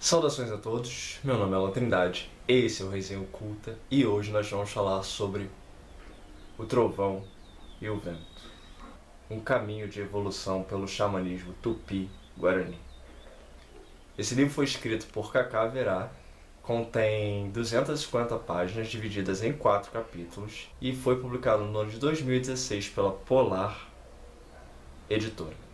Saudações a todos, meu nome é Alan Trindade, esse é o Resenha Oculta e hoje nós vamos falar sobre o trovão e o vento, um caminho de evolução pelo xamanismo tupi-guarani. Esse livro foi escrito por Cacá Verá, contém 250 páginas divididas em 4 capítulos e foi publicado no ano de 2016 pela Polar Editora.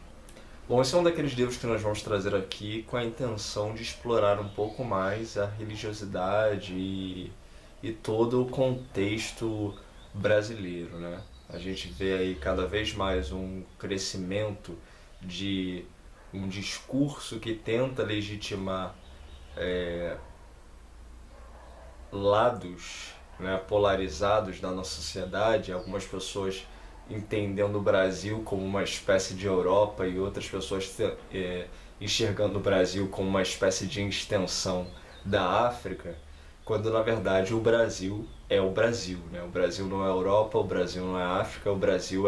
Bom, esse é um daqueles livros que nós vamos trazer aqui com a intenção de explorar um pouco mais a religiosidade e todo o contexto brasileiro, né? A gente vê aí cada vez mais um crescimento de um discurso que tenta legitimar lados, né, polarizados da nossa sociedade, algumas pessoas entendendo o Brasil como uma espécie de Europa e outras pessoas enxergando o Brasil como uma espécie de extensão da África, quando na verdade o Brasil é o Brasil, né? O Brasil não é a Europa, o Brasil não é a África, o Brasil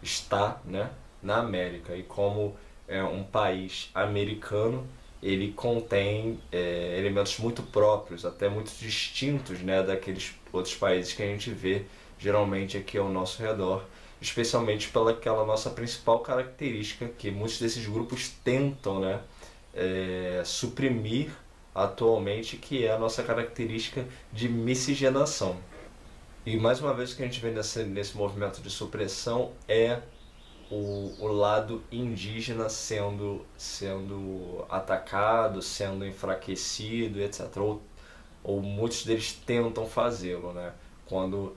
está, né, na América, e como é um país americano, ele contém elementos muito próprios, até muito distintos, né, daqueles outros países que a gente vê geralmente aqui ao nosso redor, especialmente pelaquela nossa principal característica que muitos desses grupos tentam, né, suprimir atualmente, que é a nossa característica de miscigenação. E mais uma vez o que a gente vê nesse movimento de supressão é o lado indígena sendo atacado, sendo enfraquecido, etc. Ou muitos deles tentam fazê-lo, né? Quando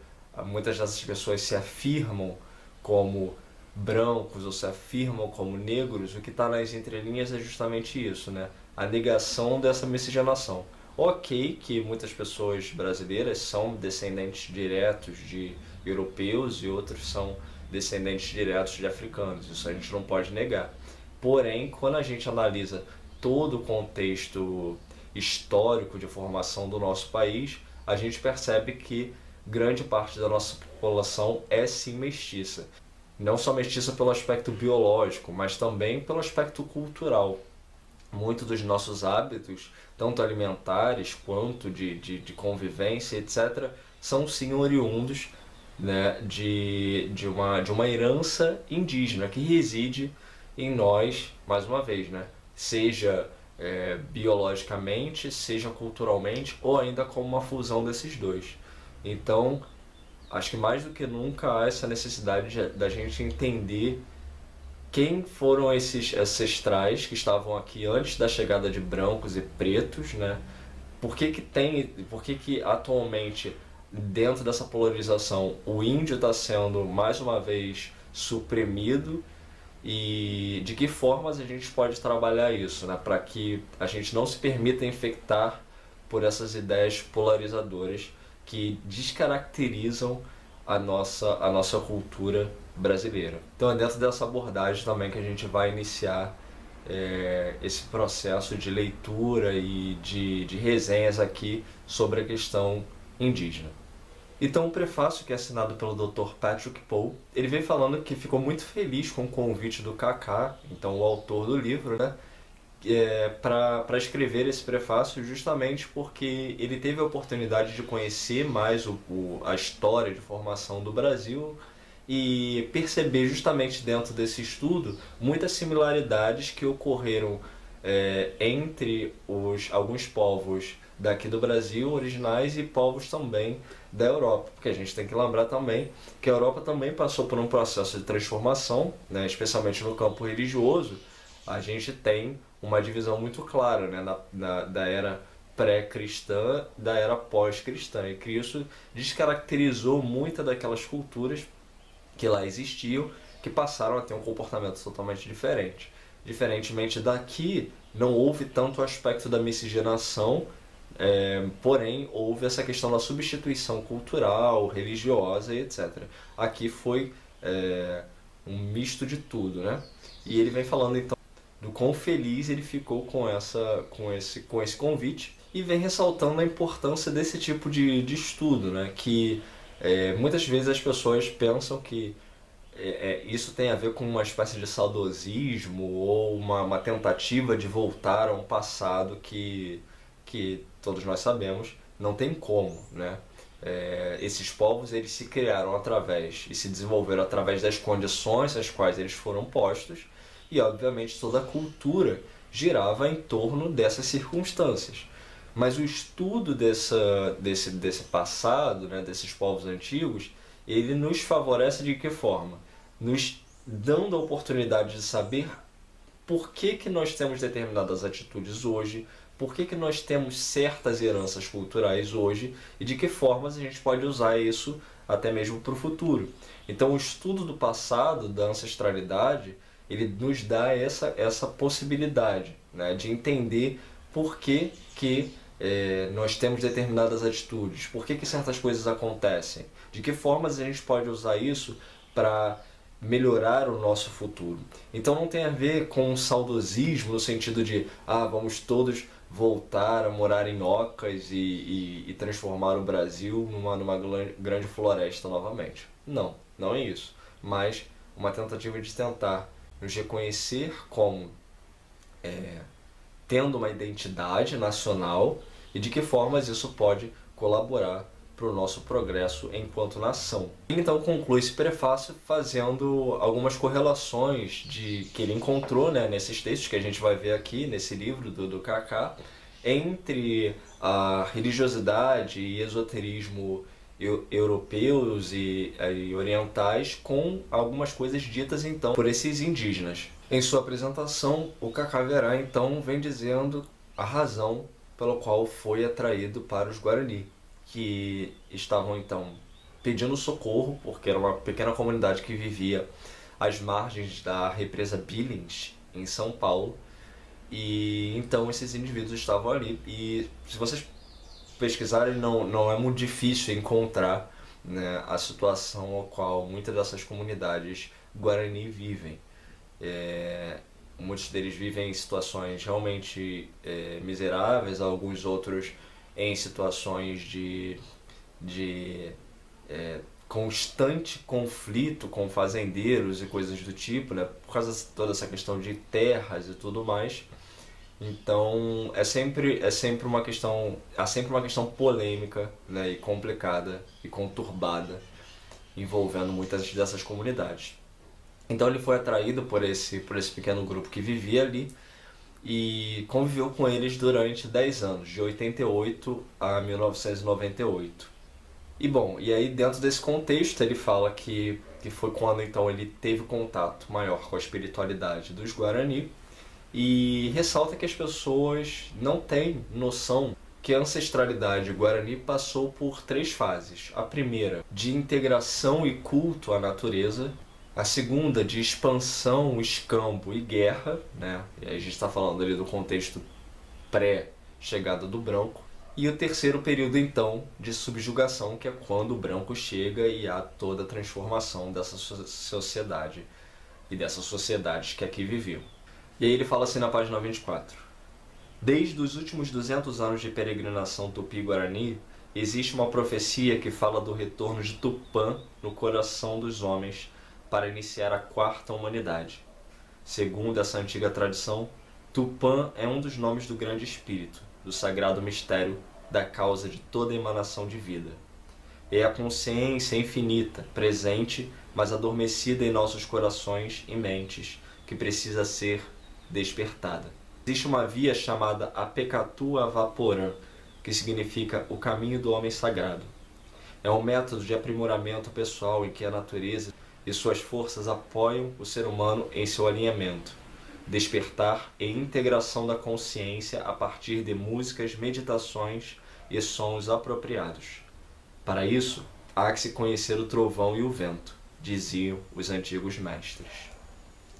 muitas dessas pessoas se afirmam como brancos ou se afirmam como negros, o que está nas entrelinhas é justamente isso, né? A negação dessa miscigenação. Ok que muitas pessoas brasileiras são descendentes diretos de europeus e outros são descendentes diretos de africanos, isso a gente não pode negar. Porém, quando a gente analisa todo o contexto histórico de formação do nosso país, a gente percebe que grande parte da nossa população é sim mestiça. Não só mestiça pelo aspecto biológico, mas também pelo aspecto cultural. Muitos dos nossos hábitos, tanto alimentares quanto de convivência, etc., são sim oriundos, né, de uma herança indígena que reside em nós, mais uma vez, né, seja biologicamente, seja culturalmente, ou ainda como uma fusão desses dois. Então, acho que mais do que nunca há essa necessidade da gente entender quem foram esses ancestrais que estavam aqui antes da chegada de brancos e pretos, né? Por que que atualmente, dentro dessa polarização, o índio está sendo mais uma vez suprimido, e de que formas a gente pode trabalhar isso, né? Para que a gente não se permita infectar por essas ideias polarizadoras que descaracterizam a nossa cultura brasileira. Então é dentro dessa abordagem também que a gente vai iniciar esse processo de leitura e de resenhas aqui sobre a questão indígena. Então o prefácio, que é assinado pelo Dr. Patrick Poe, ele vem falando que ficou muito feliz com o convite do Kaká, então o autor do livro, né, para escrever esse prefácio, justamente porque ele teve a oportunidade de conhecer mais a história de formação do Brasil e perceber justamente dentro desse estudo muitas similaridades que ocorreram entre alguns povos daqui do Brasil originais e povos também da Europa, porque a gente tem que lembrar também que a Europa também passou por um processo de transformação, né, especialmente no campo religioso. A gente tem uma divisão muito clara, né, da era pré-cristã, da era pós-cristã, e que isso descaracterizou muitas daquelas culturas que lá existiam, que passaram a ter um comportamento totalmente diferente. Diferentemente daqui, não houve tanto o aspecto da miscigenação, porém houve essa questão da substituição cultural, religiosa e etc. Aqui foi um misto de tudo, né? E ele vem falando então do quão feliz ele ficou com esse convite, e vem ressaltando a importância desse tipo de estudo, né? Que muitas vezes as pessoas pensam que isso tem a ver com uma espécie de saudosismo ou uma tentativa de voltar a um passado que todos nós sabemos não tem como, né? Esses povos eles se criaram através e se desenvolveram através das condições às quais eles foram postos e obviamente toda a cultura girava em torno dessas circunstâncias. Mas o estudo desse passado, né, desses povos antigos, ele nos favorece de que forma? Nos dando a oportunidade de saber por que nós temos determinadas atitudes hoje, por que nós temos certas heranças culturais hoje e de que formas a gente pode usar isso até mesmo para o futuro. Então o estudo do passado, da ancestralidade, ele nos dá essa possibilidade, né, de entender por que nós temos determinadas atitudes, por que certas coisas acontecem, de que formas a gente pode usar isso para melhorar o nosso futuro. Então não tem a ver com um saudosismo no sentido de vamos todos voltar a morar em ocas e transformar o Brasil numa grande floresta novamente. Não, não é isso. Mas uma tentativa de tentar nos reconhecer como tendo uma identidade nacional e de que formas isso pode colaborar para o nosso progresso enquanto nação. Então conclui esse prefácio fazendo algumas correlações que ele encontrou, né, nesses textos que a gente vai ver aqui nesse livro do Kaká, entre a religiosidade e esoterismo europeus e orientais com algumas coisas ditas então por esses indígenas. Em sua apresentação, o Kaká Verá então vem dizendo a razão pela qual foi atraído para os Guarani, que estavam então pedindo socorro, porque era uma pequena comunidade que vivia às margens da represa Billings, em São Paulo, e então esses indivíduos estavam ali. E se vocês pesquisarem, não é muito difícil encontrar, né, a situação a qual muitas dessas comunidades Guarani vivem. Muitos deles vivem em situações realmente miseráveis, alguns outros em situações de constante conflito com fazendeiros e coisas do tipo, né, por causa de toda essa questão de terras e tudo mais. Então há sempre uma questão polêmica, né, e complicada e conturbada envolvendo muitas dessas comunidades. Então ele foi atraído por esse pequeno grupo que vivia ali e conviveu com eles durante 10 anos, de 88 a 1998. E aí dentro desse contexto ele fala que foi quando então ele teve contato maior com a espiritualidade dos Guarani e ressalta que as pessoas não têm noção que a ancestralidade Guarani passou por 3 fases. A primeira, de integração e culto à natureza. A segunda, de expansão, escambo e guerra, né? E aí a gente está falando ali do contexto pré-chegada do branco. E o terceiro período, então, de subjugação, que é quando o branco chega e há toda a transformação dessa sociedade e dessas sociedades que aqui viviam. E aí ele fala assim na página 24. Desde os últimos 200 anos de peregrinação tupi-guarani, existe uma profecia que fala do retorno de Tupã no coração dos homens para iniciar a 4ª humanidade. Segundo essa antiga tradição, Tupã é um dos nomes do grande espírito, do sagrado mistério da causa de toda emanação de vida. É a consciência infinita, presente, mas adormecida em nossos corações e mentes, que precisa ser despertada. Existe uma via chamada Apekatu Avaporã, que significa o caminho do homem sagrado. É um método de aprimoramento pessoal em que a natureza e suas forças apoiam o ser humano em seu alinhamento, despertar e integração da consciência a partir de músicas, meditações e sons apropriados. Para isso, há que se conhecer o trovão e o vento, diziam os antigos mestres.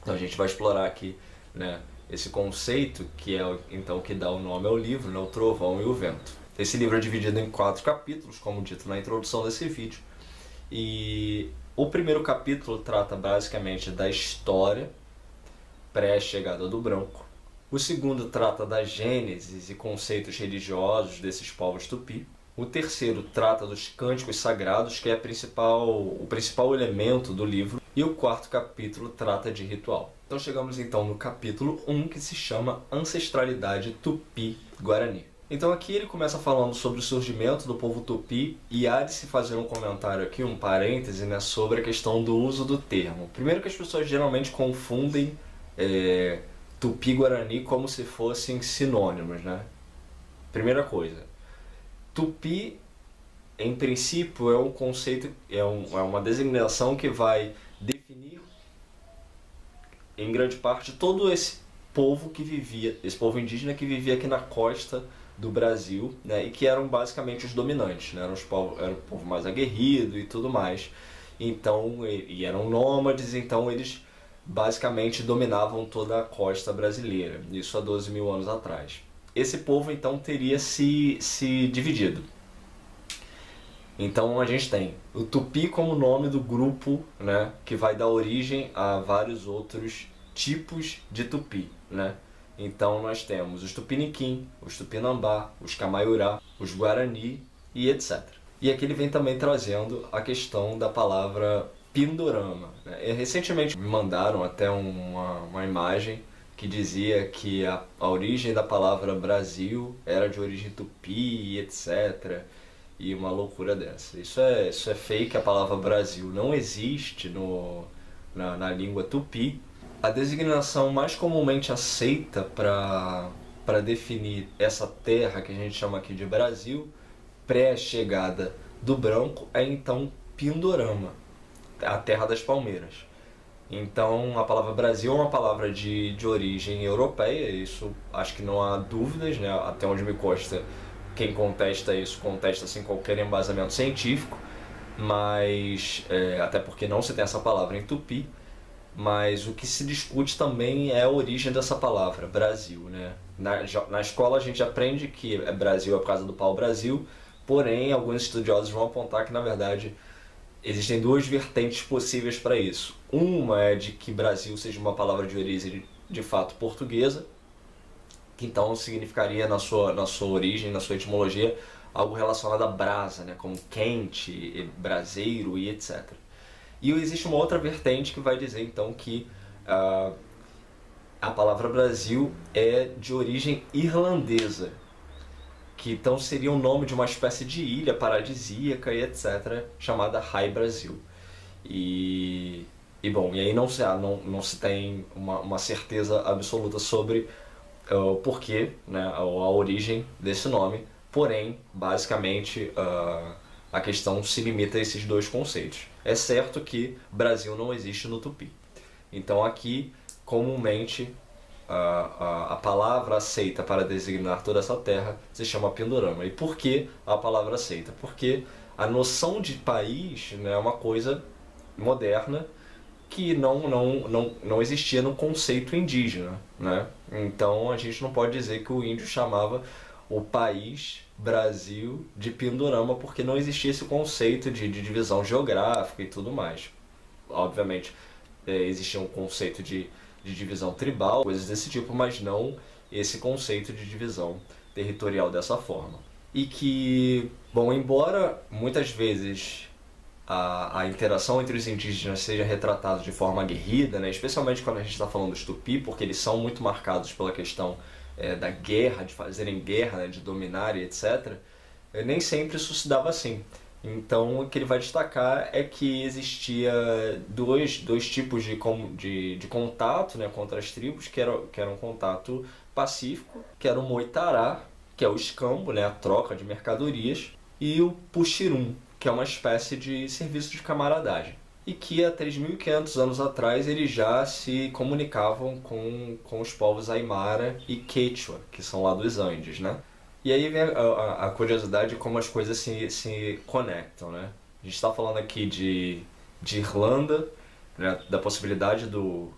Então a gente vai explorar aqui, né, esse conceito que é então que dá o nome ao livro, né, o trovão e o vento. Esse livro é dividido em 4 capítulos, como dito na introdução desse vídeo, e o primeiro capítulo trata basicamente da história pré-chegada do branco. O segundo trata da gênesis e conceitos religiosos desses povos tupi. O terceiro trata dos cânticos sagrados, que é o principal elemento do livro. E o quarto capítulo trata de ritual. Então chegamos então no capítulo 1, que se chama Ancestralidade Tupi-Guarani. Então aqui ele começa falando sobre o surgimento do povo Tupi, e há de se fazer um comentário aqui, um parêntese, né, sobre a questão do uso do termo. Primeiro que as pessoas geralmente confundem Tupi-Guarani como se fossem sinônimos, né? Primeira coisa, Tupi, em princípio, é um conceito, é uma designação que vai definir, em grande parte, todo esse povo que vivia, esse povo indígena que vivia aqui na costa do Brasil, né, e que eram basicamente os dominantes, né, era o povo mais aguerrido e tudo mais. Então, e eram nômades, então eles basicamente dominavam toda a costa brasileira, isso há 12 mil anos atrás. Esse povo então teria se dividido. Então a gente tem o Tupi como nome do grupo, né, que vai dar origem a vários outros tipos de Tupi, né? Então nós temos os Tupiniquim, os Tupinambá, os Camaiurá, os Guarani e etc. E aqui ele vem também trazendo a questão da palavra Pindorama, né? E recentemente me mandaram até uma imagem que dizia que a origem da palavra Brasil era de origem tupi, etc. E uma loucura dessa. Isso é fake, a palavra Brasil não existe na língua tupi. A designação mais comumente aceita para definir essa terra que a gente chama aqui de Brasil, pré-chegada do branco, é então Pindorama, a terra das palmeiras. Então a palavra Brasil é uma palavra de origem europeia, isso acho que não há dúvidas, né? Até onde me consta, quem contesta isso contesta sem qualquer embasamento científico, mas até porque não se tem essa palavra em tupi, mas o que se discute também é a origem dessa palavra, Brasil, né? Na escola a gente aprende que Brasil é por causa do pau-brasil, porém alguns estudiosos vão apontar que na verdade existem duas vertentes possíveis para isso. Uma é de que Brasil seja uma palavra de origem de fato portuguesa, que então significaria na sua origem, na sua etimologia, algo relacionado à brasa, né, como quente, braseiro e etc. E existe uma outra vertente que vai dizer então que a palavra Brasil é de origem irlandesa, que então seria o nome de uma espécie de ilha paradisíaca e etc., chamada Rai Brasil. E bom, e aí não se tem uma certeza absoluta sobre o porquê, né, a origem desse nome, porém, basicamente, a questão se limita a esses dois conceitos. É certo que Brasil não existe no tupi. Então aqui, comumente, a palavra aceita para designar toda essa terra se chama Pindorama. E por que a palavra aceita? Porque a noção de país, né, é uma coisa moderna que não existia no conceito indígena, né? Então a gente não pode dizer que o índio chamava o país Brasil de Pindorama porque não existia esse conceito de divisão geográfica e tudo mais. Obviamente existia um conceito de divisão tribal, coisas desse tipo, mas não esse conceito de divisão territorial dessa forma. E que, bom, embora muitas vezes a interação entre os indígenas seja retratada de forma aguerrida, né, especialmente quando a gente está falando dos tupi, porque eles são muito marcados pela questão da guerra, de fazerem guerra, né, de dominar e etc., nem sempre isso se dava assim. Então, o que ele vai destacar é que existia dois tipos de contato, né, contra as tribos, que era um contato pacífico, que era o moitará, que é o escambo, né, a troca de mercadorias, e o puxirum, que é uma espécie de serviço de camaradagem. E que há 3.500 anos atrás eles já se comunicavam com os povos Aimara e Quechua, que são lá dos Andes, né? E aí vem a curiosidade de como as coisas se conectam, né? A gente está falando aqui de Irlanda, né, da possibilidade do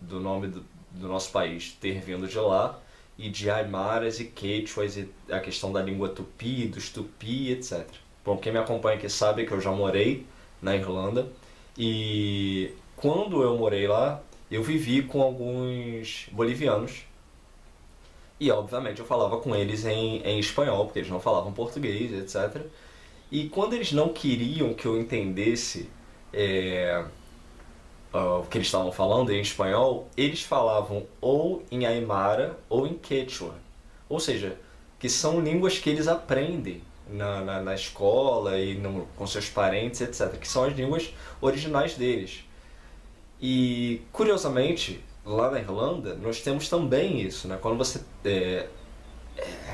nome do nosso país ter vindo de lá, e de Aimaras e Quechuas, e a questão da língua tupi, dos tupi, etc. Bom, quem me acompanha aqui sabe que eu já morei na Irlanda, e quando eu morei lá, eu vivi com alguns bolivianos, E obviamente eu falava com eles em espanhol, porque eles não falavam português, etc. E quando eles não queriam que eu entendesse é, o que eles estavam falando em espanhol, eles falavam ou em Aymara ou em Quechua. Ou seja, que são línguas que eles aprendem na escola e com seus parentes, etc. Que são as línguas originais deles. E, curiosamente, lá na Irlanda, nós temos também isso, né? Quando você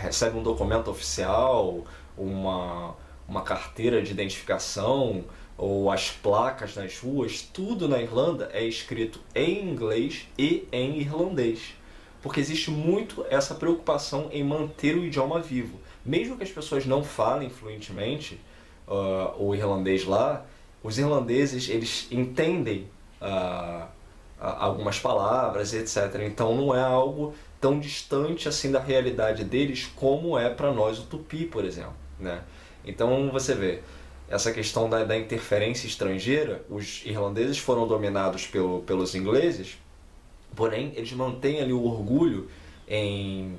recebe um documento oficial, uma, uma carteira de identificação, ou as placas nas ruas, tudo na Irlanda é escrito em inglês e em irlandês. Porque existe muito essa preocupação em manter o idioma vivo. Mesmo que as pessoas não falem fluentemente o irlandês lá, os irlandeses eles entendem uh, algumas palavras, etc. Então não é algo tão distante assim da realidade deles como é para nós o tupi, por exemplo, né? Então você vê essa questão da interferência estrangeira, os irlandeses foram dominados pelos ingleses, porém eles mantêm ali o orgulho em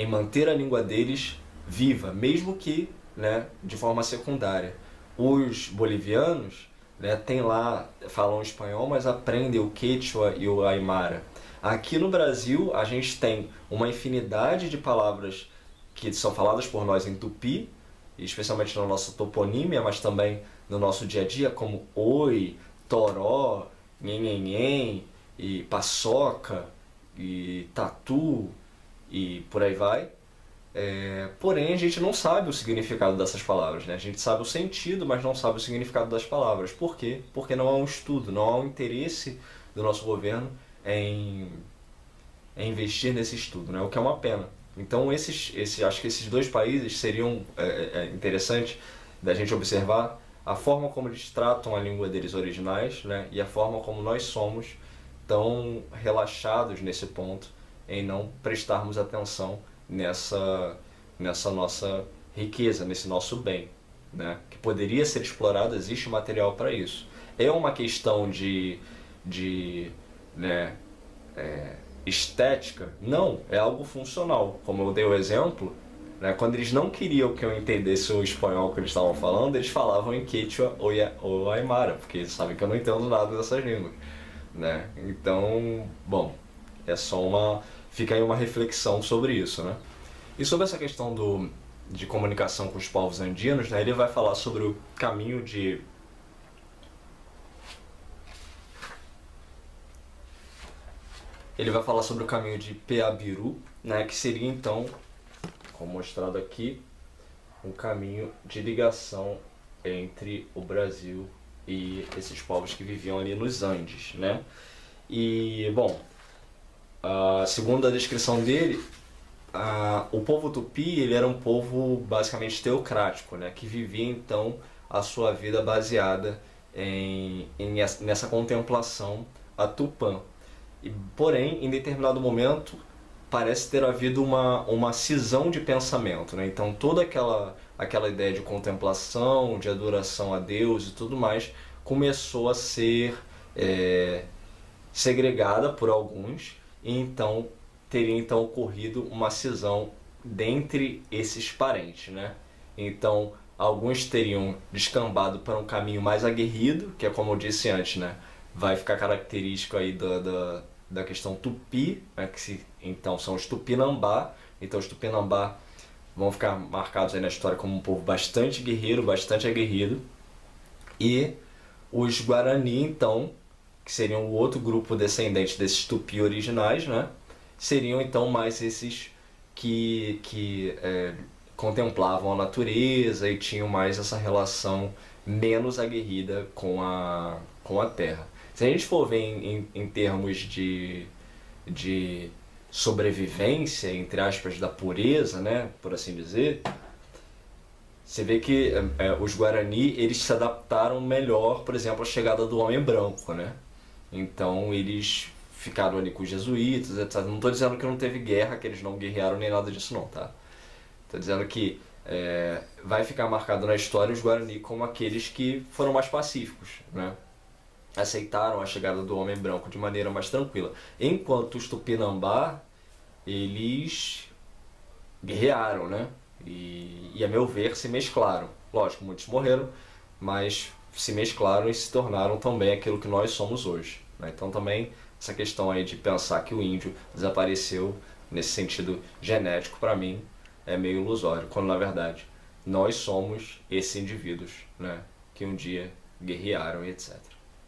manter a língua deles viva, mesmo que, né, de forma secundária. Os bolivianos, né, tem lá, falam espanhol, mas aprendem o quechua e o aimara. Aqui no Brasil, a gente tem uma infinidade de palavras que são faladas por nós em tupi, especialmente na nossa toponímia, mas também no nosso dia a dia, como oi, toró, nhenhenhen, e paçoca, e tatu, e por aí vai. Porém, a gente não sabe o significado dessas palavras, né? A gente sabe o sentido, mas não sabe o significado das palavras. Por quê? Porque não há um estudo, não há um interesse do nosso governo em investir nesse estudo, né? O que é uma pena. Então, acho que esses dois países seriam interessantes da gente observar a forma como eles tratam a língua deles originais, né? E a forma como nós somos tão relaxados nesse ponto em não prestarmos atenção nessa nossa riqueza, nesse nosso bem, né? Que poderia ser explorado, existe material para isso. É uma questão de né, estética? Não, é algo funcional. Como eu dei o exemplo, né, quando eles não queriam que eu entendesse o espanhol que eles estavam falando, eles falavam em Quechua ou Aymara, porque eles sabem que eu não entendo nada dessas línguas, né? Então, bom, é só fica aí uma reflexão sobre isso, né? E sobre essa questão de comunicação com os povos andinos, né, ele vai falar sobre o caminho de Peabiru, né, que seria então, como mostrado aqui, um caminho de ligação entre o Brasil e esses povos que viviam ali nos Andes, né? E, bom, segundo a descrição dele, o povo tupi ele era um povo basicamente teocrático, né, que vivia então a sua vida baseada nessa contemplação a Tupã. Porém, em determinado momento, parece ter havido uma cisão de pensamento, né? Então toda aquela ideia de contemplação, de adoração a Deus e tudo mais começou a ser segregada por alguns, e então teria então ocorrido uma cisão dentre esses parentes, né? Então alguns teriam descambado para um caminho mais aguerrido, que é como eu disse antes, né? Vai ficar característico aí da questão tupi, né? Então são os tupinambá. Então os tupinambá vão ficar marcados aí na história como um povo bastante guerreiro, bastante aguerrido. E os guarani, então, que seriam o outro grupo descendente desses tupi originais, né? Seriam então mais esses que contemplavam a natureza e tinham mais essa relação menos aguerrida com a terra. Se a gente for ver em termos de sobrevivência, entre aspas, da pureza, né, por assim dizer, você vê que os Guarani eles se adaptaram melhor, por exemplo, à chegada do homem branco, né? Então eles ficaram ali com os jesuítas, etc. Não estou dizendo que não teve guerra, que eles não guerrearam nem nada disso não, tá? Estou dizendo que vai ficar marcado na história os Guarani como aqueles que foram mais pacíficos, né? Aceitaram a chegada do homem branco de maneira mais tranquila. Enquanto os Tupinambá, eles guerrearam, né? E a meu ver se mesclaram. Lógico, muitos morreram, mas se mesclaram e se tornaram também aquilo que nós somos hoje, né? Então também essa questão aí de pensar que o índio desapareceu nesse sentido genético, para mim, é meio ilusório, quando na verdade nós somos esses indivíduos, né, que um dia guerrearam e etc.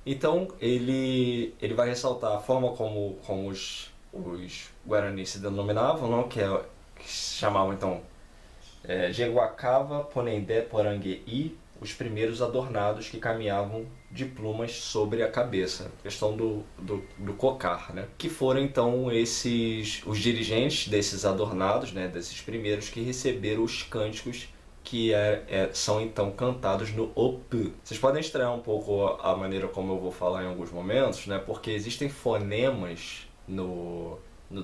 Então ele vai ressaltar a forma como os Guaranis se denominavam, não? Que se chamavam então Jeguacava, Ponendé, Poranguei, os primeiros adornados que caminhavam de plumas sobre a cabeça, questão do cocar, né? Que foram então os dirigentes desses adornados, né, desses primeiros que receberam os cânticos que são então cantados no Opu. Vocês podem estranhar um pouco a maneira como eu vou falar em alguns momentos, né, porque existem fonemas no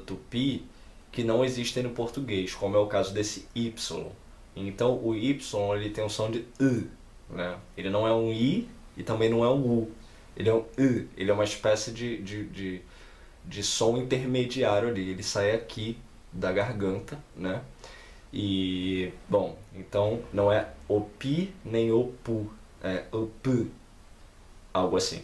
tupi que não existem no português, como é o caso desse Y. Então o Y ele tem o som de U, né? Ele não é um I e também não é um U. Ele é um U, ele é uma espécie de som intermediário ali. Ele sai aqui da garganta, né? E, bom, então não é o pi nem o pu, é o pu, algo assim.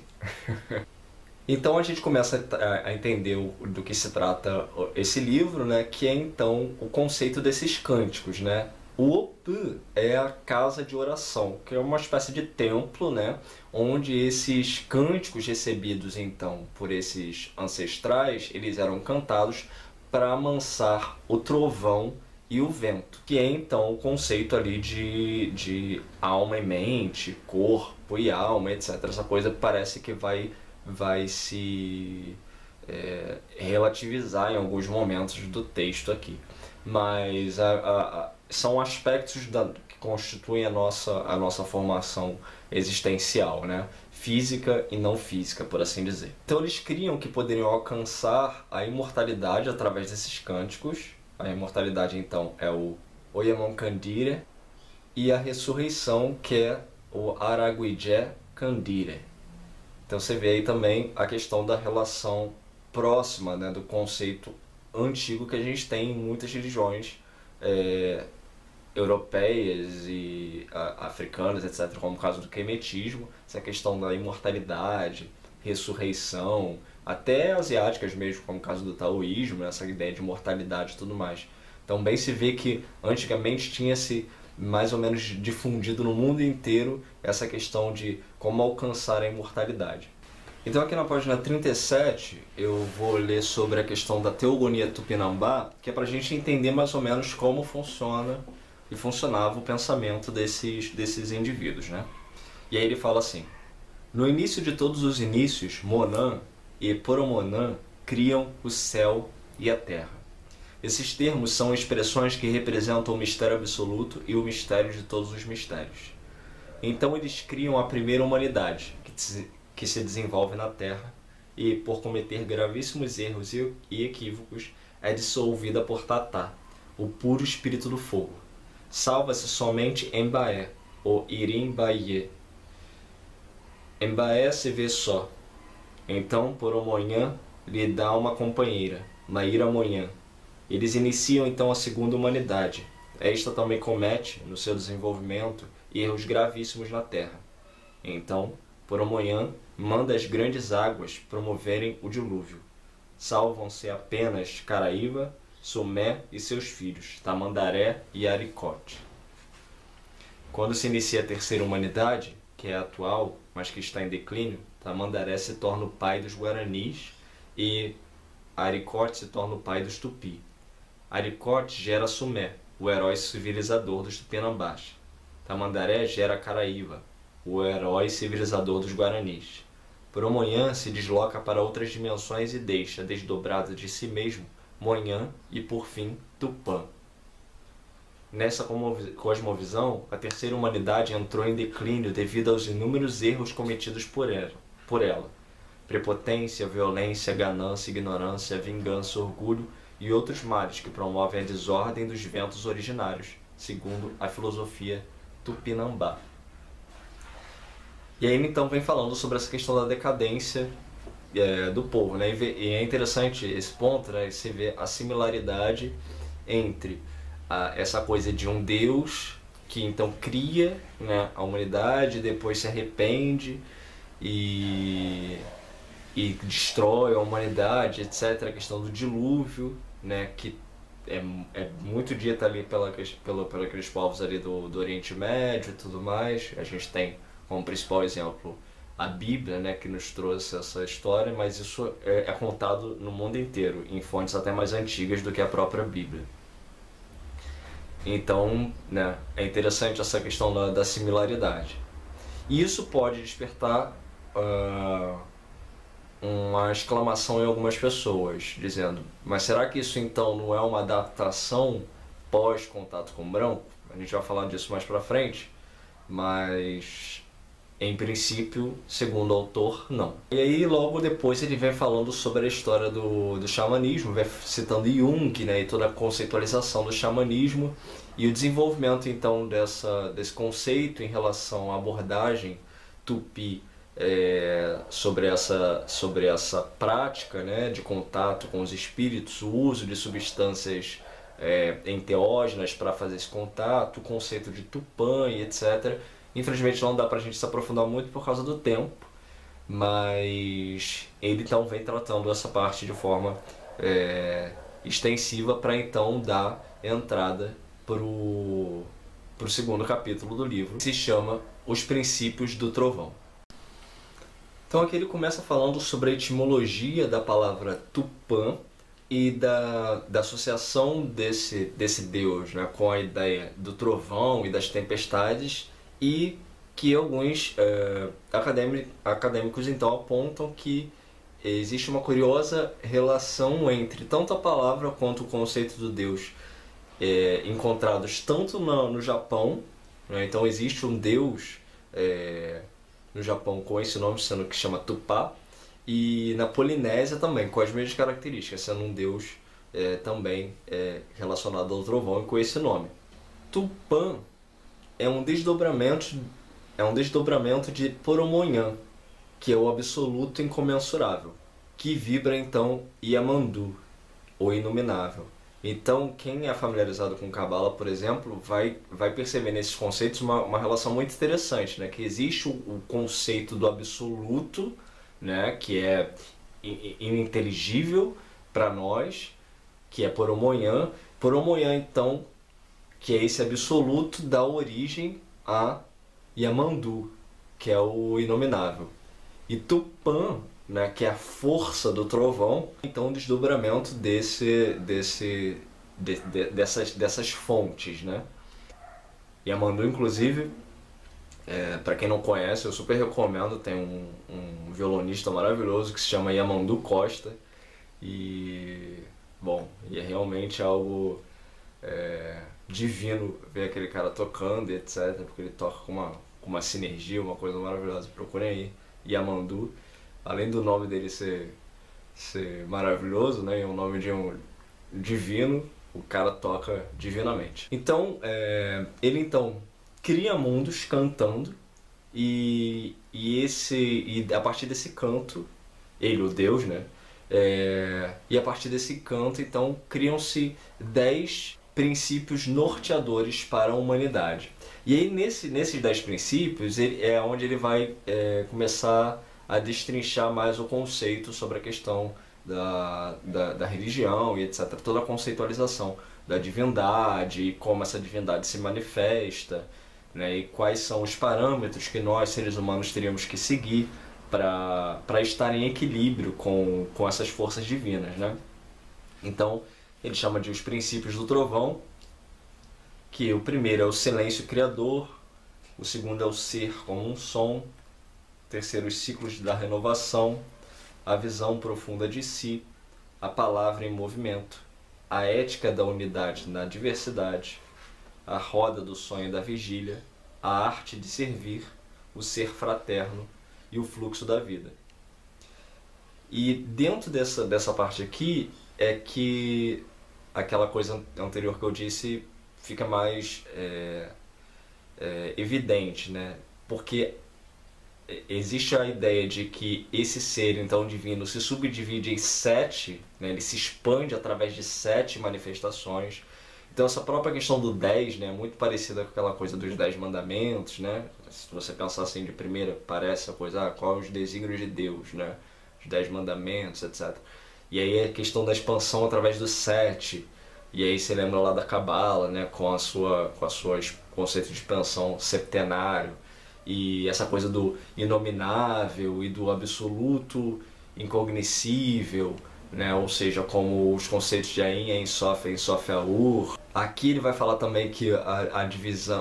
Então a gente começa a entender do que se trata esse livro, né, que é então o conceito desses cânticos, né? O Opu é a casa de oração, que é uma espécie de templo, né, onde esses cânticos recebidos então por esses ancestrais, eles eram cantados para amansar o trovão e o vento, que é então o conceito ali de alma e mente, corpo e alma, etc. Essa coisa parece que vai se relativizar em alguns momentos do texto aqui. Mas são aspectos que constituem a nossa formação existencial, né? Física e não física, por assim dizer. Então eles criam que poderiam alcançar a imortalidade através desses cânticos. A imortalidade então é o Oyamoncandire e a ressurreição, que é o Araguijé Candire. Então você vê aí também a questão da relação próxima, né, do conceito antigo que a gente tem em muitas religiões europeias e africanas, etc., como o caso do quemetismo, essa questão da imortalidade, ressurreição, até asiáticas mesmo, como o caso do taoísmo, né, essa ideia de imortalidade e tudo mais. Então bem se vê que antigamente tinha-se mais ou menos difundido no mundo inteiro essa questão de como alcançar a imortalidade. Então aqui na página 37 eu vou ler sobre a questão da teogonia tupinambá, que é para a gente entender mais ou menos como funciona e funcionava o pensamento desses indivíduos, né? E aí ele fala assim: no início de todos os inícios, Monan e Poromonan criam o céu e a terra. Esses termos são expressões que representam o mistério absoluto e o mistério de todos os mistérios. Então eles criam a primeira humanidade, que se desenvolve na Terra e, por cometer gravíssimos erros e equívocos, é dissolvida por Tatá, o puro espírito do fogo. Salva-se somente Embaé, o Irim-Baie. Embaé se vê só. Então, por amanhã, lhe dá uma companheira, Maíra Monhã. Eles iniciam então a segunda humanidade. Esta também comete, no seu desenvolvimento, erros gravíssimos na Terra. Então, por amanhã, manda as grandes águas promoverem o dilúvio. Salvam-se apenas Caraíva, Sumé e seus filhos, Tamandaré e Aricote. Quando se inicia a terceira humanidade, que é a atual, mas que está em declínio, Tamandaré se torna o pai dos Guaranis e Aricote se torna o pai dos Tupi. Aricote gera Sumé, o herói civilizador dos Tupinambás. Tamandaré gera Caraíva, o herói civilizador dos Guaranis. Por amanhã se desloca para outras dimensões e deixa, desdobrado de si mesmo, Monhã e, por fim, Tupã. Nessa cosmovisão, a terceira humanidade entrou em declínio devido aos inúmeros erros cometidos por ela. Prepotência, violência, ganância, ignorância, vingança, orgulho e outros males que promovem a desordem dos ventos originários, segundo a filosofia Tupinambá. E aí então vem falando sobre essa questão da decadência do povo, né? E é interessante esse ponto, né? Você vê a similaridade entre essa coisa de um Deus que então cria, né, a humanidade, depois se arrepende e, e destrói a humanidade, etc. A questão do dilúvio, né, que é muito dita ali por aqueles povos ali do Oriente Médio e tudo mais. A gente tem como principal exemplo a Bíblia, né, que nos trouxe essa história, mas isso é contado no mundo inteiro, em fontes até mais antigas do que a própria Bíblia. Então, né, é interessante essa questão da similaridade. E isso pode despertar uma exclamação em algumas pessoas, dizendo: mas será que isso então não é uma adaptação pós-contato com o branco? A gente vai falar disso mais pra frente, mas em princípio, segundo o autor, não. E aí logo depois ele vem falando sobre a história do xamanismo, vai citando Jung, né, e toda a conceitualização do xamanismo e o desenvolvimento então desse conceito em relação à abordagem tupi sobre essa prática, né, de contato com os espíritos, o uso de substâncias enteógenas para fazer esse contato, o conceito de Tupã e etc. Infelizmente não dá pra gente se aprofundar muito por causa do tempo, mas ele então vem tratando essa parte de forma extensiva para então dar entrada pro segundo capítulo do livro, que se chama Os Princípios do Trovão. Então aqui ele começa falando sobre a etimologia da palavra Tupã e da associação desse deus, né, com a ideia do trovão e das tempestades, e que alguns acadêmicos então apontam que existe uma curiosa relação entre tanto a palavra quanto o conceito do deus encontrados tanto no Japão, né, então existe um deus no Japão com esse nome, sendo que chama Tupá, e na Polinésia também, com as mesmas características, sendo um deus também relacionado ao trovão e com esse nome. Tupã é um desdobramento de Poromonhã, que é o absoluto incomensurável, que vibra então Yamandu, o inominável. Então, quem é familiarizado com Cabala, por exemplo, vai perceber nesses conceitos uma relação muito interessante, né? Que existe o conceito do absoluto, né? Que é ininteligível para nós, que é Poromonhã. Poromonhã, então, que é esse absoluto, dá origem a Yamandu, que é o inominável. E Tupã, né, que é a força do trovão, então um desdobramento dessas fontes, né? Yamandu, inclusive, para quem não conhece, eu super recomendo, tem um violonista maravilhoso que se chama Yamandu Costa, e bom, e é realmente algo divino ver aquele cara tocando e etc, porque ele toca com uma sinergia, uma coisa maravilhosa. Procurem aí Yamandu. Além do nome dele ser maravilhoso, né, e o nome de um divino, o cara toca divinamente. Então, ele então cria mundos cantando, e a partir desse canto, ele, o Deus, né, e a partir desse canto, então, criam-se 10 princípios norteadores para a humanidade. E aí, nesses 10 princípios, é onde ele vai começar a destrinchar mais o conceito sobre a questão da religião e etc. Toda a conceitualização da divindade e como essa divindade se manifesta, né, e quais são os parâmetros que nós, seres humanos, teríamos que seguir para estar em equilíbrio com essas forças divinas, né? Então, ele chama de os princípios do trovão, que o primeiro é o silêncio criador, o segundo é o ser como um som, terceiro, os ciclos da renovação, a visão profunda de si, a palavra em movimento, a ética da unidade na diversidade, a roda do sonho e da vigília, a arte de servir, o ser fraterno e o fluxo da vida. E dentro dessa parte aqui é que aquela coisa anterior que eu disse fica mais evidente, né? Porque existe a ideia de que esse ser então divino se subdivide em 7, né? Ele se expande através de 7 manifestações, Então essa própria questão do 10, né, é muito parecida com aquela coisa dos 10 mandamentos, né? Se você pensar assim de primeira, parece a coisa, qual é os desígnios de Deus, né? Os 10 mandamentos, etc. E aí a questão da expansão através do 7. E aí você lembra lá da Cabala, né, com a sua conceito de expansão septenário. E essa coisa do inominável e do absoluto incognoscível, né? Ou seja, como os conceitos de Ein Sof, Ein Sof Aur. Aqui ele vai falar também que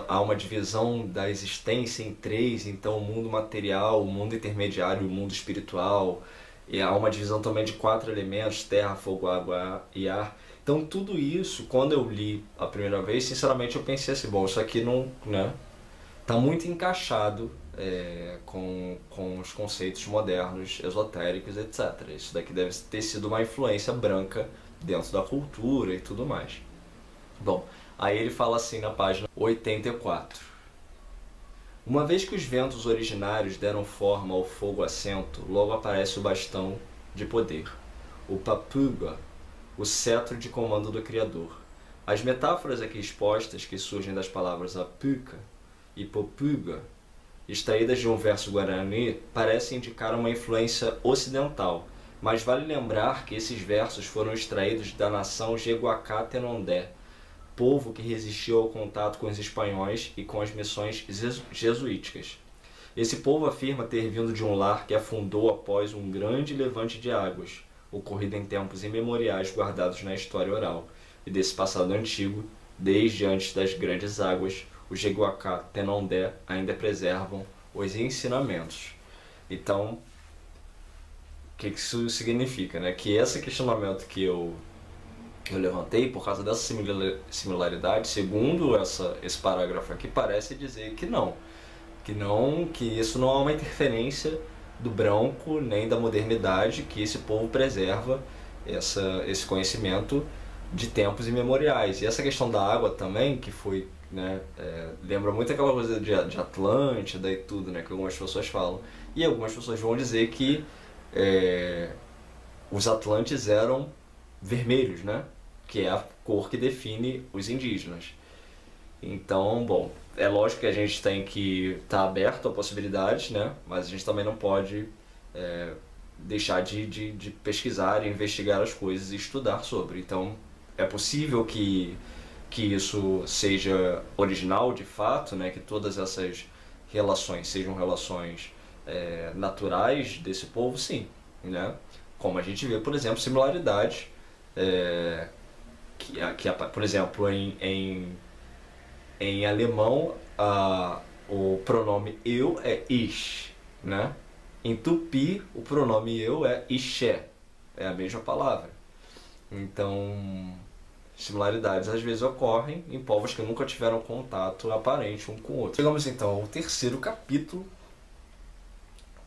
há uma divisão da existência em três, então o mundo material, o mundo intermediário e o mundo espiritual. E há uma divisão também de 4 elementos, terra, fogo, água e ar. Então tudo isso, quando eu li a primeira vez, sinceramente eu pensei assim, bom, isso aqui não, né, tá muito encaixado com os conceitos modernos, esotéricos, etc. Isso daqui deve ter sido uma influência branca dentro da cultura e tudo mais. Bom, aí ele fala assim na página 84. Uma vez que os ventos originários deram forma ao fogo assento, logo aparece o bastão de poder, o papuga, o cetro de comando do Criador. As metáforas aqui expostas, que surgem das palavras apuca e popuga, extraídas de um verso guarani, parecem indicar uma influência ocidental, mas vale lembrar que esses versos foram extraídos da nação Jeguacá-Tenondé, povo que resistiu ao contato com os espanhóis e com as missões jesuíticas. Esse povo afirma ter vindo de um lar que afundou após um grande levante de águas, ocorrido em tempos imemoriais guardados na história oral, e desse passado antigo, desde antes das grandes águas, os Jeguacá-Tenondé ainda preservam os ensinamentos. Então, o que isso significa, né? Que esse questionamento que eu levantei, por causa dessa similaridade, segundo esse parágrafo aqui, parece dizer que não, que isso não é uma interferência do branco nem da modernidade, que esse povo preserva esse conhecimento de tempos imemoriais. E essa questão da água também, que foi, né, lembra muito aquela coisa de Atlântida e tudo, né, que algumas pessoas falam. E algumas pessoas vão dizer que os Atlantes eram vermelhos, né, que é a cor que define os indígenas. Então, bom, é lógico que a gente tem que estar aberto a possibilidades, né, mas a gente também não pode deixar de pesquisar, investigar as coisas e estudar sobre. Então, é possível que isso seja original de fato, né, que todas essas relações sejam relações naturais desse povo, sim, né? Como a gente vê, por exemplo, similaridades por exemplo, em alemão o pronome eu é ich, né? Em tupi o pronome eu é iché, é a mesma palavra. Então, similaridades às vezes ocorrem em povos que nunca tiveram contato aparente um com o outro. Chegamos então ao terceiro capítulo,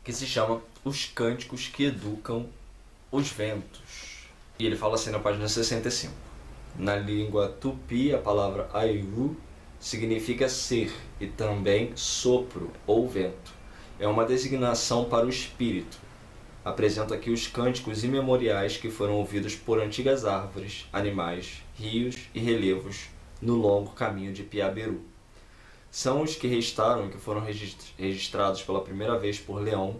que se chama Os Cânticos que Educam os Ventos. E ele fala assim na página 65. Na língua tupi, a palavra aiu significa ser e também sopro ou vento. É uma designação para o espírito. Apresento aqui os cânticos imemoriais que foram ouvidos por antigas árvores, animais, rios e relevos no longo caminho de Piaberu. São os que restaram e que foram registrados pela primeira vez por Leão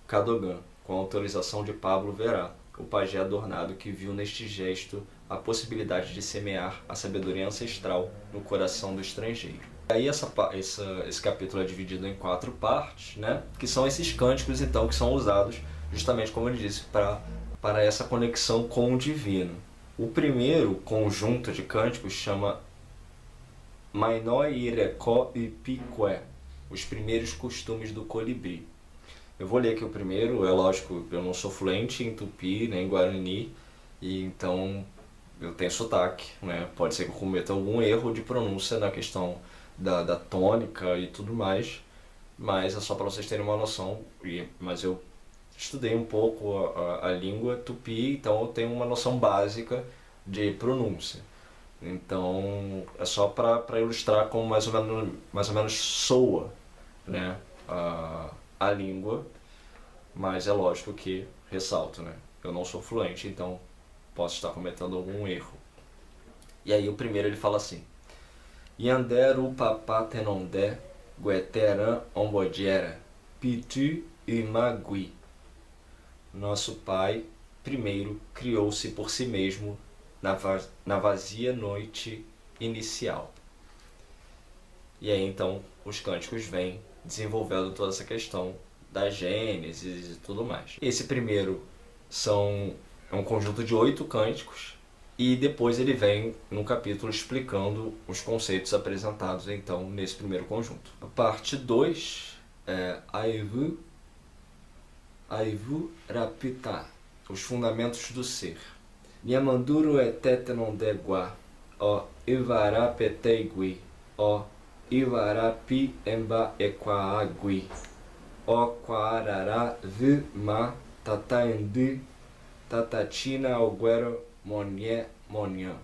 Cadogan, com autorização de Pablo Verá, o pajé adornado que viu neste gesto a possibilidade de semear a sabedoria ancestral no coração do estrangeiro. Aí esse capítulo é dividido em 4 partes, né, que são esses cânticos então que são usados justamente, como ele disse, para essa conexão com o divino. O primeiro conjunto de cânticos chama Mainoi Irecó e Piqué, os primeiros costumes do colibri. Eu vou ler aqui o primeiro, é lógico, eu não sou fluente em tupi, nem em guarani, e então eu tenho sotaque, né? Pode ser que eu cometa algum erro de pronúncia na questão da tônica e tudo mais, mas é só para vocês terem uma noção, mas eu estudei um pouco a língua tupi, então eu tenho uma noção básica de pronúncia. Então é só para ilustrar como mais ou menos soa, né, a língua, mas é lógico que ressalto, né, eu não sou fluente, então posso estar cometendo algum erro. E aí o primeiro ele fala assim: Yanderu papa tenonde gueteran ombodiera pitu imagui. Nosso pai primeiro criou-se por si mesmo na vazia noite inicial. E aí então os cânticos vêm desenvolvendo toda essa questão da Gênesis e tudo mais. Esse primeiro é um conjunto de 8 cânticos, e depois ele vem no capítulo explicando os conceitos apresentados então nesse primeiro conjunto. A parte 2 é Aivu Rapita, os fundamentos do ser. Nyamanduru etetenondegua, o Ivarapeteigui, o Ivarapi emba equaagui, o Quarará ma tataendi tatatina alguero monye monyan.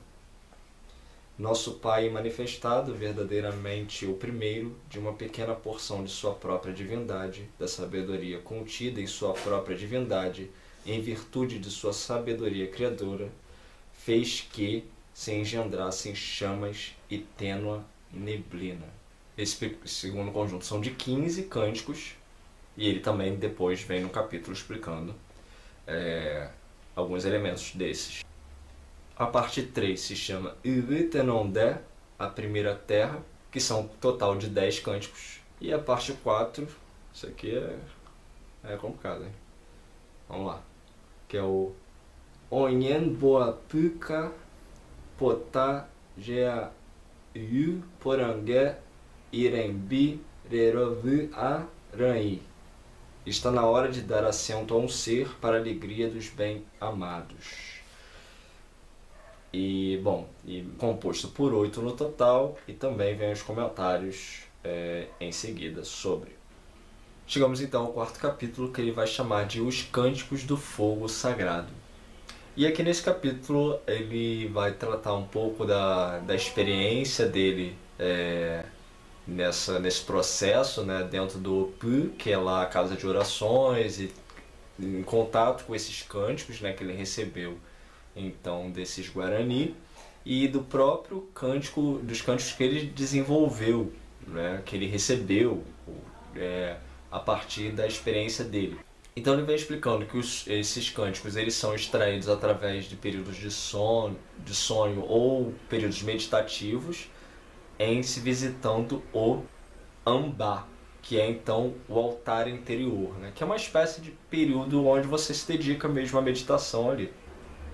Nosso Pai manifestado, verdadeiramente o primeiro de uma pequena porção de sua própria divindade, da sabedoria contida em sua própria divindade, em virtude de sua sabedoria criadora, fez que se engendrassem chamas e tênua neblina. Esse segundo conjunto são de 15 cânticos, e ele também depois vem no capítulo explicando alguns elementos desses. A parte 3 se chama Ivitenondé, a primeira terra, que são um total de 10 cânticos. E a parte 4, isso aqui é complicado, hein? Vamos lá. Que é o Onyen Boapuka Potá Gea Yu Porangué Irembi Rerovu Aranhi. Está na hora de dar assento a um ser para a alegria dos bem-amados. E, bom, composto por 8 no total, e também vem os comentários em seguida sobre. Chegamos então ao quarto capítulo, que ele vai chamar de Os Cânticos do Fogo Sagrado. E aqui nesse capítulo ele vai tratar um pouco da experiência dele nesse processo, né, dentro do Pu, que é lá a casa de orações, e em contato com esses cânticos, né, que ele recebeu então desses Guarani, e do próprio cântico, dos cânticos que ele desenvolveu, né, que ele recebeu a partir da experiência dele. Então ele vem explicando que esses cânticos eles são extraídos através de períodos de sonho ou períodos meditativos, em se visitando o Ambá, que é então o altar interior, né, que é uma espécie de período onde você se dedica mesmo à meditação ali.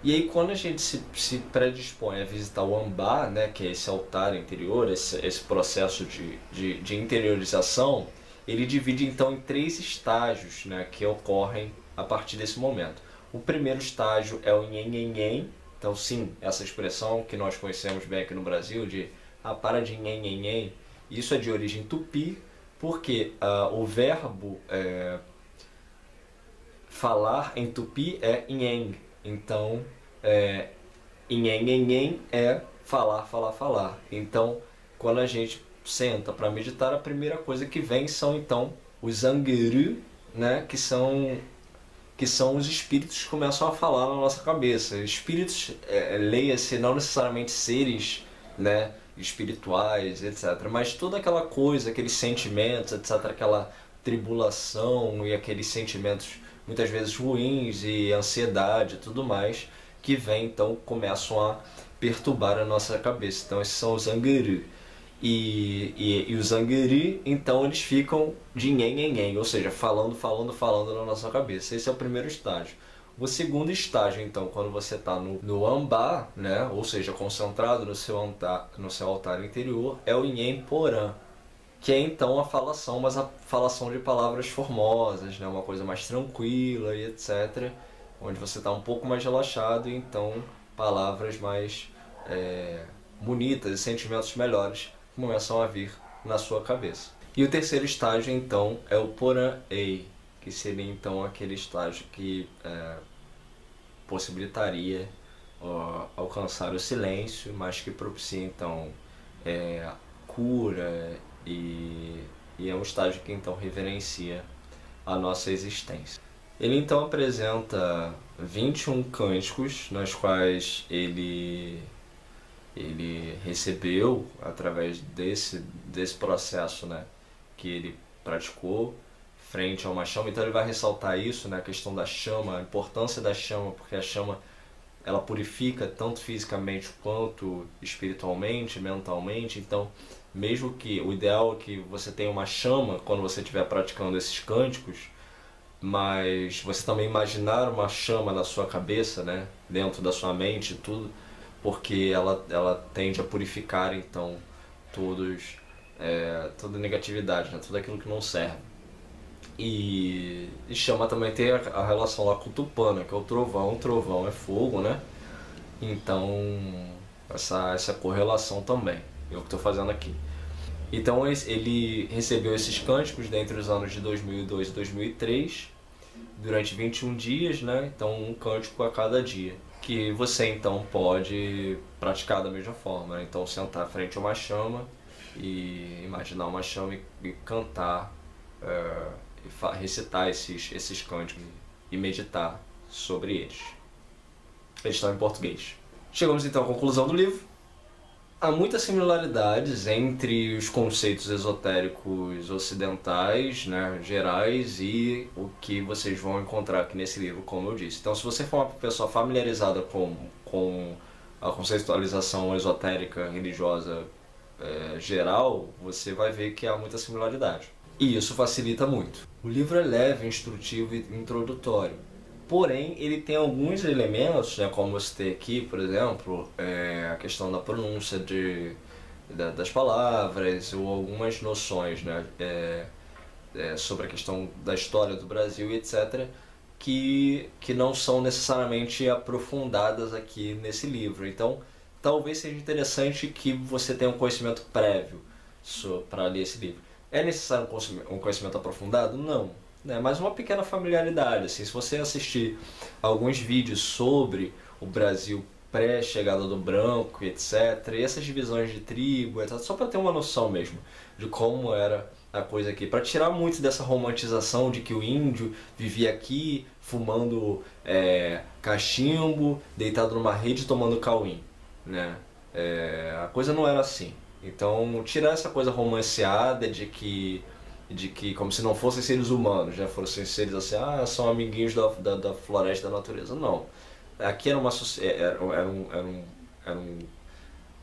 E aí quando a gente se predispõe a visitar o Ambá, né, que é esse altar interior, esse processo de interiorização, ele divide então em 3 estágios, né, que ocorrem a partir desse momento. O primeiro estágio é o Nhen Nhen Nhen. Então sim, essa expressão que nós conhecemos bem aqui no Brasil de para de Nhen Nhen Nhen, isso é de origem tupi, porque o verbo falar em tupi é Nhen. Então, Nhen Nhen Nhen é falar, falar, falar. Então, quando a gente senta para meditar, a primeira coisa que vem são então os Angeru, né, que são os espíritos que começam a falar na nossa cabeça. Espíritos, leia-se não necessariamente seres, né, espirituais, etc., mas toda aquela coisa, aqueles sentimentos, etc., aquela tribulação e aqueles sentimentos muitas vezes ruins e ansiedade e tudo mais, que vem então começam a perturbar a nossa cabeça. Então esses são os Angeru. E os Angeru, então eles ficam de Nhen Nhen Nhen, ou seja, falando na nossa cabeça. Esse é o primeiro estágio. O segundo estágio, então, quando você está no Ambá, né, ou seja, concentrado no seu altar interior, é o Nhen Porã, que é então a falação, mas a falação de palavras formosas, né, uma coisa mais tranquila e etc., onde você está um pouco mais relaxado, e então palavras mais bonitas e sentimentos melhores começam a vir na sua cabeça. E o terceiro estágio, então, é o Porã-ei, que seria então aquele estágio que possibilitaria alcançar o silêncio, mas que propicia então cura, e é um estágio que então reverencia a nossa existência. Ele então apresenta 21 cânticos, nas quais ele ele recebeu através desse processo, né, que ele praticou frente a uma chama. Então ele vai ressaltar isso, né, a questão da chama, a importância da chama, porque a chama ela purifica tanto fisicamente quanto espiritualmente, mentalmente. Então, mesmo que o ideal é que você tenha uma chama quando você estiver praticando esses cânticos, mas você também imaginar uma chama na sua cabeça, né, dentro da sua mente e tudo, porque ela tende a purificar então toda negatividade, né, tudo aquilo que não serve. E chama também tem a relação lá com o Tupã, né, que é o trovão é fogo, né? Então essa correlação também, é o que estou fazendo aqui. Então ele recebeu esses cânticos dentre os anos de 2002 e 2003, durante 21 dias, né? Então um cântico a cada dia, que você então pode praticar da mesma forma, né? Então sentar frente a uma chama e imaginar uma chama e cantar, recitar esses cânticos e meditar sobre eles. Eles estão em português. Chegamos então à conclusão do livro. Há muitas similaridades entre os conceitos esotéricos ocidentais, né, gerais, e o que vocês vão encontrar aqui nesse livro, como eu disse. Então, se você for uma pessoa familiarizada com a conceitualização esotérica religiosa geral, você vai ver que há muita similaridade. E isso facilita muito. O livro é leve, instrutivo e introdutório. Porém, ele tem alguns elementos, né, como eu citei aqui, por exemplo, a questão da pronúncia das palavras ou algumas noções, né, sobre a questão da história do Brasil e etc., que não são necessariamente aprofundadas aqui nesse livro. Então, talvez seja interessante que você tenha um conhecimento prévio para ler esse livro. É necessário um conhecimento aprofundado? Não. Né? Mas uma pequena familiaridade. Assim, se você assistir alguns vídeos sobre o Brasil pré-chegada do branco, etc., e essas divisões de tribo, etc., só para ter uma noção mesmo de como era a coisa aqui, para tirar muito dessa romantização de que o índio vivia aqui fumando cachimbo, deitado numa rede tomando cauim, né? A coisa não era assim. Então, tirar essa coisa romanceada de que como se não fossem seres humanos, já fossem seres assim, são amiguinhos da floresta, da natureza. Não. Aqui era uma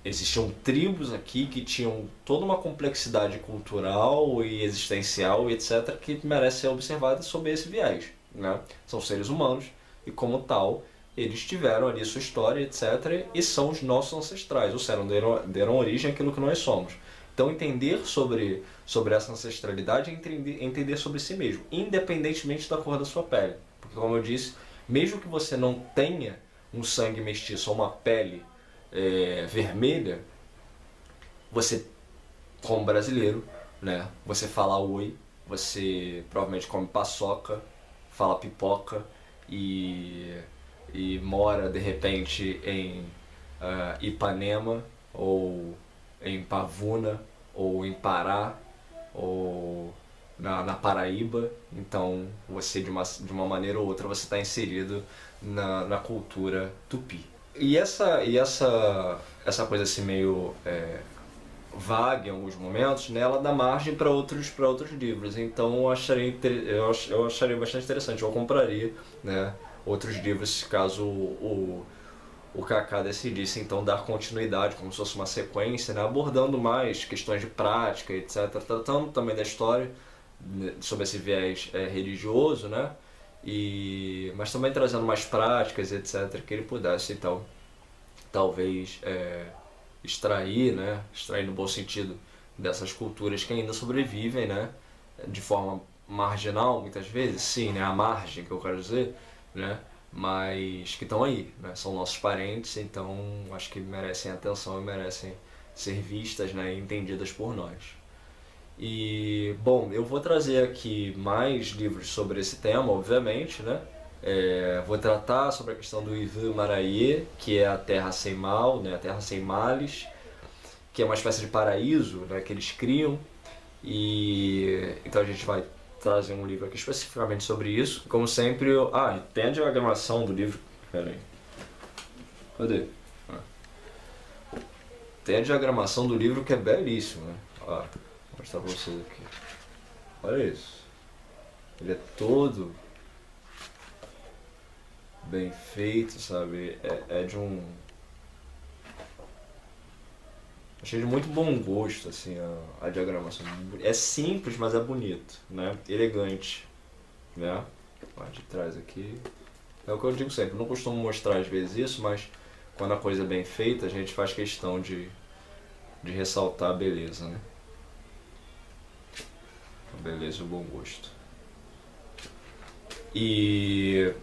existiam tribos aqui que tinham toda uma complexidade cultural e existencial e etc. que merece ser observada sob esse viés, né? São seres humanos e como tal eles tiveram ali sua história, etc. e são os nossos ancestrais, ou seja, deram origem àquilo que nós somos. Então entender sobre essa ancestralidade é entender sobre si mesmo, independentemente da cor da sua pele. Porque como eu disse, mesmo que você não tenha um sangue mestiço ou uma pele vermelha, você, como brasileiro, né, você fala oi, você provavelmente come paçoca, fala pipoca e mora de repente em Ipanema ou em Pavuna ou em Pará ou na Paraíba. Então você de uma maneira ou outra você está inserido na cultura tupi. E essa coisa assim meio vaga em alguns momentos, né, ela dá margem para outros livros. Então eu acharia bastante interessante. Eu compraria, né, outros livros caso o Kaká decidisse então dar continuidade, como se fosse uma sequência, né, abordando mais questões de prática, etc., tratando também da história, né, sobre esse viés religioso, né, mas também trazendo mais práticas, etc., que ele pudesse então talvez extrair, né, extrair no bom sentido dessas culturas que ainda sobrevivem, né, de forma marginal muitas vezes, sim, né, à margem que eu quero dizer, né, mas que estão aí, né? São nossos parentes, então acho que merecem atenção e merecem ser vistas, né, e entendidas por nós. E, bom, eu vou trazer aqui mais livros sobre esse tema, obviamente, né? Vou tratar sobre a questão do Ivan Maraie, que é a Terra Sem Mal, né? A Terra Sem Males, que é uma espécie de paraíso, né, que eles criam. E então a gente vai trazer um livro aqui especificamente sobre isso. Como sempre, tem a diagramação do livro. Pera aí. Cadê? Tem a diagramação do livro que é belíssima, né? Ó, vou mostrar pra vocês aqui. Olha isso. Ele é todo bem feito, sabe? É de um... Achei de muito bom gosto, assim, a diagramação. É simples, mas é bonito, né? Elegante, né? Ó, de trás aqui. É o que eu digo sempre, eu não costumo mostrar às vezes isso, mas quando a coisa é bem feita, a gente faz questão de ressaltar a beleza, né? A beleza e o bom gosto. E...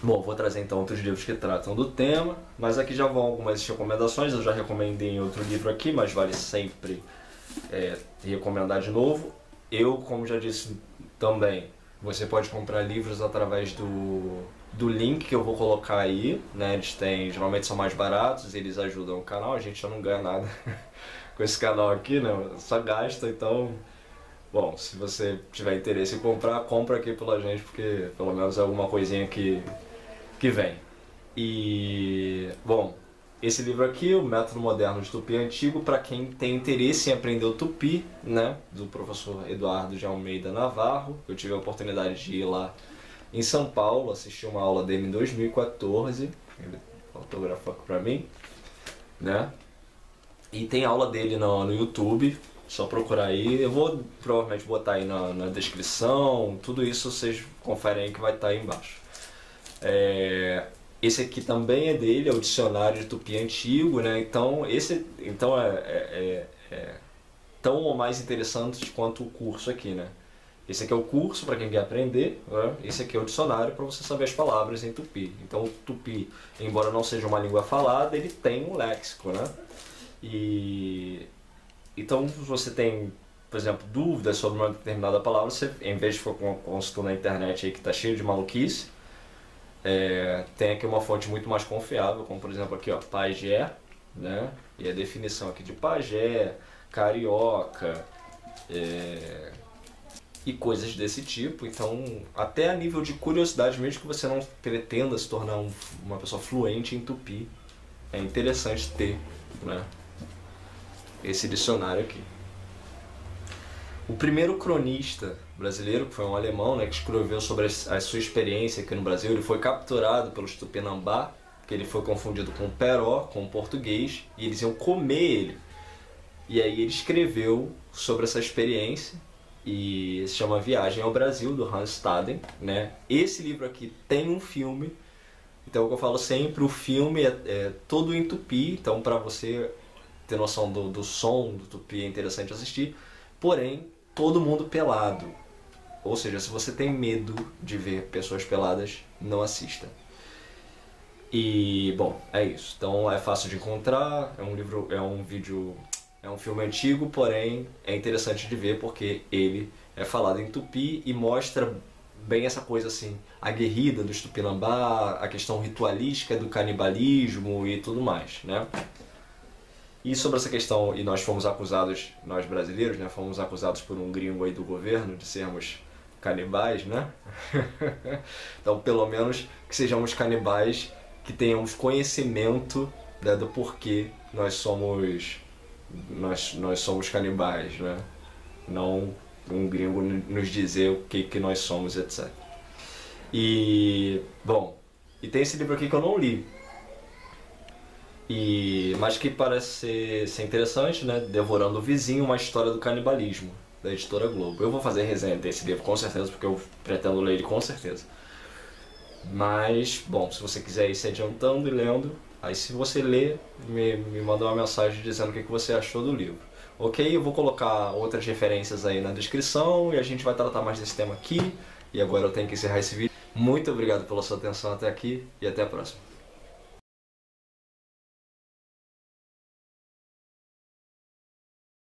Bom, vou trazer então outros livros que tratam do tema, mas aqui já vão algumas recomendações. Eu já recomendei em outro livro aqui, mas vale sempre recomendar de novo. Eu, como já disse também, você pode comprar livros através do link que eu vou colocar aí, né? Eles têm, geralmente são mais baratos, eles ajudam o canal, a gente já não ganha nada com esse canal aqui, né? Só gasta, então... Bom, se você tiver interesse em comprar, compra aqui pela gente, porque pelo menos é alguma coisinha que vem. E, bom, esse livro aqui, O Método Moderno de Tupi Antigo, para quem tem interesse em aprender o tupi, né, do professor Eduardo de Almeida Navarro. Eu tive a oportunidade de ir lá em São Paulo, assistir uma aula dele em 2014, ele autografou aqui para mim, né, e tem aula dele no YouTube, só procurar aí. Eu vou provavelmente botar aí na descrição, tudo isso vocês conferem aí que vai estar aí embaixo. Esse aqui também é dele, é o Dicionário de Tupi Antigo, né? Então esse é tão ou mais interessante quanto o curso aqui, né? Esse aqui é o curso para quem quer aprender, né? Esse aqui é o dicionário para você saber as palavras em tupi. Então o tupi, embora não seja uma língua falada, ele tem um léxico, né? Então se você tem, por exemplo, dúvidas sobre uma determinada palavra, você, em vez de ficar consultando na internet aí que está cheio de maluquice, tem aqui uma fonte muito mais confiável, como por exemplo aqui, ó, pajé, né? E a definição aqui de pajé, carioca, e coisas desse tipo. Então, até a nível de curiosidade, mesmo que você não pretenda se tornar uma pessoa fluente em tupi, é interessante ter, né, esse dicionário aqui. O primeiro cronista brasileiro, que foi um alemão, né, que escreveu sobre a sua experiência aqui no Brasil, ele foi capturado pelos Tupinambá, que ele foi confundido com o Peró, com o português, e eles iam comer ele. E aí ele escreveu sobre essa experiência, e se chama Viagem ao Brasil, do Hans Staden, né? Esse livro aqui tem um filme, então é o que eu falo sempre, o filme é todo em tupi, então para você ter noção do som do tupi é interessante assistir, porém todo mundo pelado, ou seja, se você tem medo de ver pessoas peladas, não assista. E bom, é isso. Então é fácil de encontrar, é um livro, é um filme antigo, porém é interessante de ver porque ele é falado em tupi e mostra bem essa coisa assim, aguerrida dos Tupinambá, a questão ritualística do canibalismo e tudo mais, né? E sobre essa questão, e nós fomos acusados, nós brasileiros, né, fomos acusados por um gringo aí do governo de sermos canibais, né? Então pelo menos que sejamos canibais, que tenhamos conhecimento, né, do porquê nós somos canibais, né? Não um gringo nos dizer o que nós somos, etc. E, bom, e tem esse livro aqui que eu não li, mas que parece ser interessante, né? Devorando o Vizinho, uma história do canibalismo, da editora Globo. Eu vou fazer resenha desse livro com certeza, porque eu pretendo ler ele com certeza. Mas, bom, se você quiser ir se adiantando e lendo, aí se você ler, me manda uma mensagem dizendo o que você achou do livro. Ok? Eu vou colocar outras referências aí na descrição e a gente vai tratar mais desse tema aqui. E agora eu tenho que encerrar esse vídeo. Muito obrigado pela sua atenção até aqui e até a próxima.